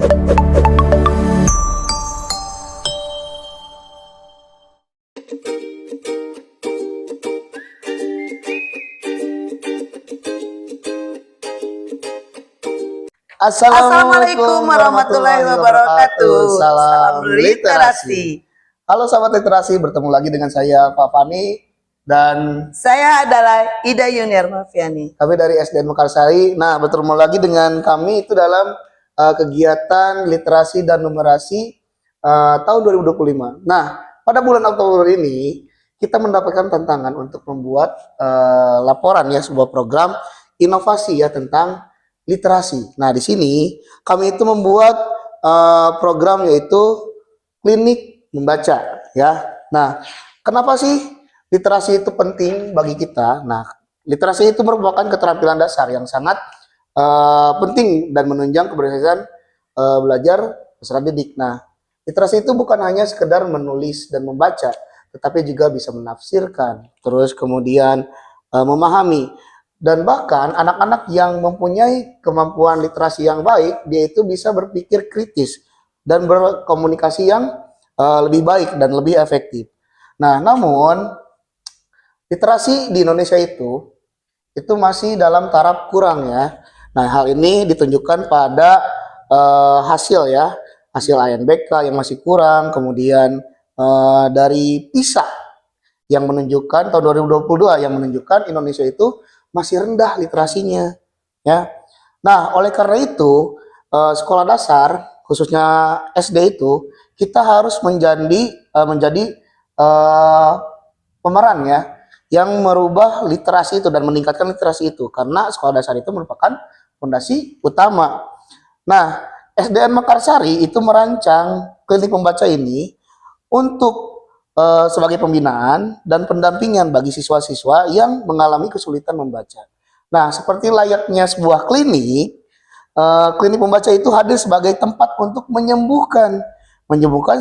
Assalamualaikum warahmatullahi wabarakatuh. Salam literasi. Halo sahabat literasi, bertemu lagi dengan saya Pak Fani dan saya adalah Ida Yuniar Mafiani. Kami dari SDN Mekarsari. Nah, bertemu lagi dengan kami itu dalam kegiatan literasi dan numerasi tahun 2025. Nah, pada bulan Oktober ini kita mendapatkan tantangan untuk membuat laporan ya, sebuah program inovasi ya tentang literasi. Nah, di sini kami itu membuat program yaitu klinik membaca ya. Nah, kenapa sih literasi itu penting bagi kita? Nah, literasi itu merupakan keterampilan dasar yang sangat penting dan menunjang keberhasilan belajar peserta didik. Nah, literasi itu bukan hanya sekedar menulis dan membaca, tetapi juga bisa menafsirkan, terus kemudian memahami. Dan bahkan anak-anak yang mempunyai kemampuan literasi yang baik, dia itu bisa berpikir kritis dan berkomunikasi yang lebih baik dan lebih efektif. Nah, namun literasi di Indonesia itu masih dalam taraf kurang ya. Nah, hal ini ditunjukkan pada hasil ya, hasil ANBK yang masih kurang, kemudian dari PISA yang menunjukkan tahun 2022 yang menunjukkan Indonesia itu masih rendah literasinya ya. Nah, oleh karena itu sekolah dasar khususnya SD itu kita harus menjadi pemeran ya yang merubah literasi itu dan meningkatkan literasi itu, karena sekolah dasar itu merupakan fondasi utama. Nah, SDN Mekarsari itu merancang klinik membaca ini untuk sebagai pembinaan dan pendampingan bagi siswa-siswa yang mengalami kesulitan membaca. Nah, seperti layaknya sebuah klinik, klinik membaca itu hadir sebagai tempat untuk menyembuhkan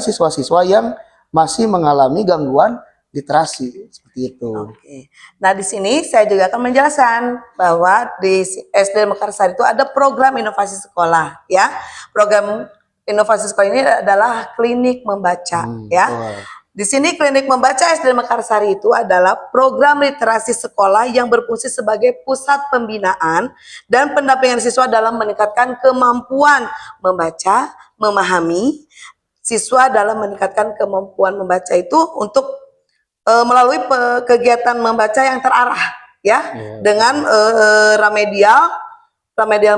siswa-siswa yang masih mengalami gangguan literasi seperti itu. Oke. Nah, di sini saya juga akan menjelaskan bahwa di SD Mekarsari itu ada program inovasi sekolah ya. Program inovasi sekolah ini adalah klinik membaca ya. Di sini klinik membaca SD Mekarsari itu adalah program literasi sekolah yang berfungsi sebagai pusat pembinaan dan pendampingan siswa dalam meningkatkan kemampuan membaca, memahami. Siswa dalam meningkatkan kemampuan membaca itu untuk melalui kegiatan membaca yang terarah ya, dengan remedial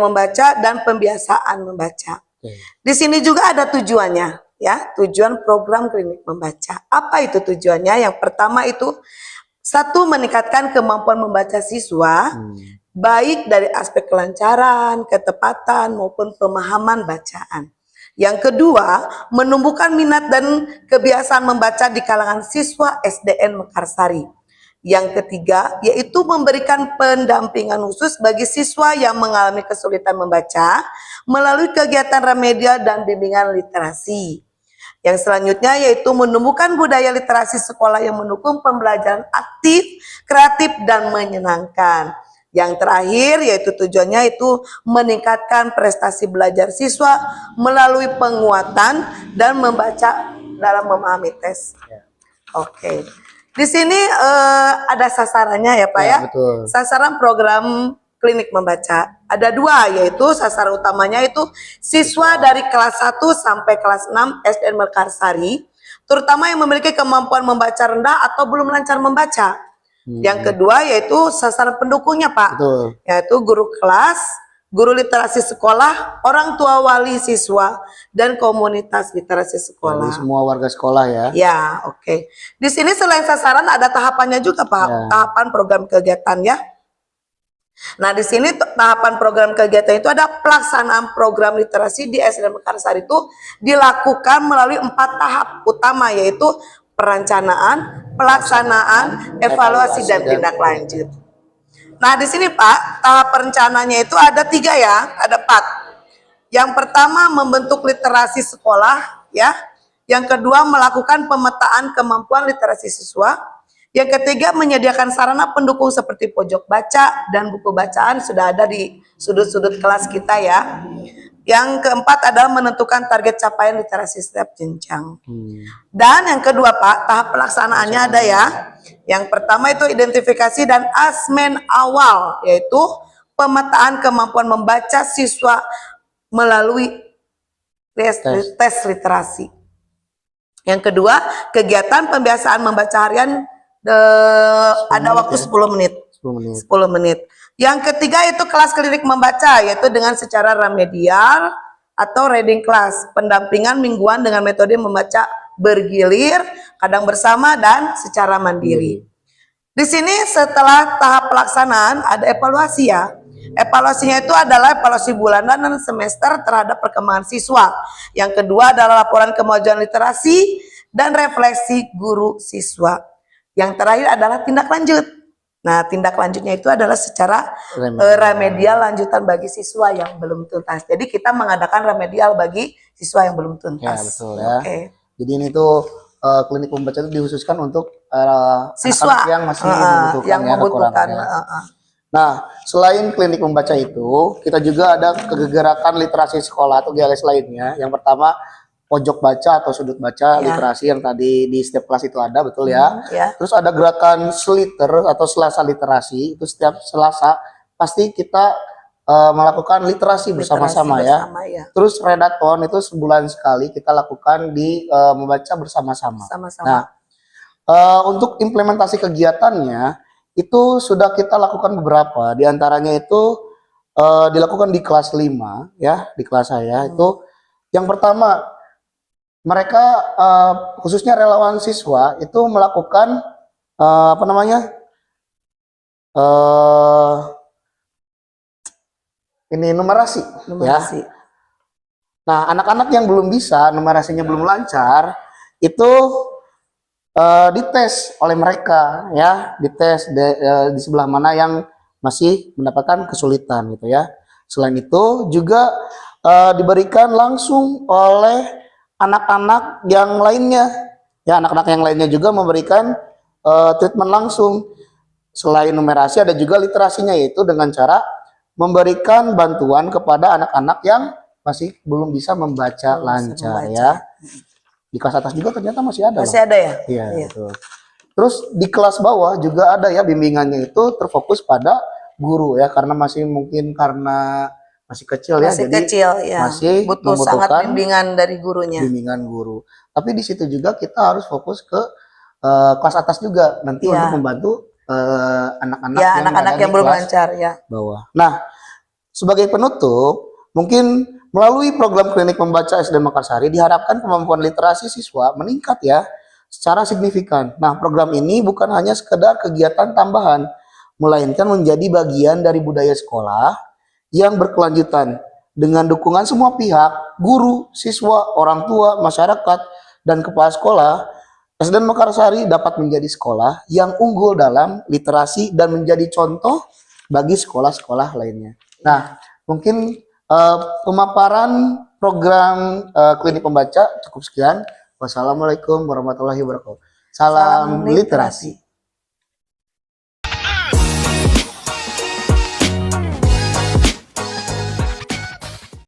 membaca dan pembiasaan membaca. Di sini juga ada tujuannya ya, tujuan program klinik membaca. Apa itu tujuannya? Yang pertama itu satu, meningkatkan kemampuan membaca siswa baik dari aspek kelancaran, ketepatan maupun pemahaman bacaan. Yang kedua, menumbuhkan minat dan kebiasaan membaca di kalangan siswa SDN Mekarsari. Yang ketiga, yaitu memberikan pendampingan khusus bagi siswa yang mengalami kesulitan membaca melalui kegiatan remedial dan bimbingan literasi. Yang selanjutnya yaitu menumbuhkan budaya literasi sekolah yang mendukung pembelajaran aktif, kreatif, dan menyenangkan. Yang terakhir yaitu tujuannya itu meningkatkan prestasi belajar siswa melalui penguatan dan membaca dalam memahami tes. Oke. Di sini ada sasarannya ya Pak ya. Betul. Sasaran program klinik membaca ada dua, yaitu sasaran utamanya itu siswa dari kelas 1 sampai kelas 6 SDN Mekarsari, terutama yang memiliki kemampuan membaca rendah atau belum lancar membaca. Yang kedua yaitu sasaran pendukungnya Pak. Betul. Yaitu guru kelas, guru literasi sekolah, orang tua wali siswa, dan komunitas literasi sekolah. Jadi semua warga sekolah ya. Ya, oke. Di sini selain sasaran ada tahapannya juga Pak, tahapan program kegiatan ya. Nah, di sini tahapan program kegiatan itu ada pelaksanaan program literasi di SDN Mekarsari itu dilakukan melalui 4 tahap utama, yaitu perencanaan, pelaksanaan, evaluasi, dan tindak lanjut. Nah, di sini Pak, tahap perencanaannya itu ada 3 ya, ada 4. Yang pertama membentuk literasi sekolah ya. Yang kedua melakukan pemetaan kemampuan literasi siswa. Yang ketiga menyediakan sarana pendukung seperti pojok baca dan buku bacaan sudah ada di sudut-sudut kelas kita ya. Yang keempat adalah menentukan target capaian literasi setiap jenjang. Hmm. Dan yang kedua Pak, tahap pelaksanaannya ada ya. Yang pertama itu identifikasi dan asesmen awal, yaitu pemetaan kemampuan membaca siswa melalui tes literasi. Yang kedua, kegiatan pembiasaan membaca harian ada waktu 10 menit. 10 menit. Yang ketiga itu kelas klinik membaca, yaitu dengan secara remedial atau reading class, pendampingan mingguan dengan metode membaca bergilir, kadang bersama dan secara mandiri. Di sini setelah tahap pelaksanaan ada evaluasi ya. Evaluasinya itu adalah evaluasi bulanan dan semester terhadap perkembangan siswa. Yang kedua adalah laporan kemajuan literasi dan refleksi guru siswa. Yang terakhir adalah tindak lanjut. Nah, tindak lanjutnya itu adalah secara remedial lanjutan bagi siswa yang belum tuntas. Jadi kita mengadakan remedial bagi siswa yang belum tuntas. Ya, betul ya. Oke. Jadi ini tuh klinik membaca itu dikhususkan untuk siswa anak-anak yang masih membutuhkan, yang membutuhkan. Nah, selain klinik membaca itu, kita juga ada kegerakan literasi sekolah atau GLS lainnya. Yang pertama, pojok baca atau sudut baca literasi yang tadi di setiap kelas itu ada, betul ya. Terus ada gerakan seliter atau selasa literasi, itu setiap selasa pasti kita melakukan literasi bersama-sama ya. Terus redaton itu sebulan sekali kita lakukan di membaca bersama-sama. Nah, untuk implementasi kegiatannya itu sudah kita lakukan beberapa. Di antaranya itu dilakukan di kelas 5 ya, di kelas saya itu yang pertama mereka khususnya relawan siswa itu melakukan apa namanya ini numerasi. Ya. Nah, anak-anak yang belum bisa numerasinya belum lancar itu dites oleh mereka ya, dites di sebelah mana yang masih mendapatkan kesulitan gitu ya. Selain itu juga diberikan langsung oleh anak-anak yang lainnya ya, anak-anak yang lainnya juga memberikan treatment langsung. Selain numerasi ada juga literasinya, yaitu dengan cara memberikan bantuan kepada anak-anak yang masih belum bisa membaca lancar ya. Di kelas atas juga ternyata masih ada. Masih ada ya? Iya, betul. Terus di kelas bawah juga ada ya, bimbingannya itu terfokus pada guru ya, karena masih mungkin karena masih kecil ya, masih jadi kecil ya, masih butuh sangat bimbingan dari gurunya. Bimbingan guru. Tapi di situ juga kita harus fokus ke kelas atas juga nanti untuk membantu anak-anak ya, anak-anak yang belum lancar ya. Bawah. Nah, sebagai penutup, mungkin melalui program klinik membaca SD Makassari diharapkan kemampuan literasi siswa meningkat ya secara signifikan. Nah, program ini bukan hanya sekedar kegiatan tambahan, melainkan menjadi bagian dari budaya sekolah yang berkelanjutan dengan dukungan semua pihak, guru, siswa, orang tua, masyarakat, dan kepala sekolah. SD Makassari dapat menjadi sekolah yang unggul dalam literasi dan menjadi contoh bagi sekolah-sekolah lainnya. Nah, mungkin pemaparan program klinik pembaca cukup sekian. Wassalamualaikum warahmatullahi wabarakatuh. Salam literasi.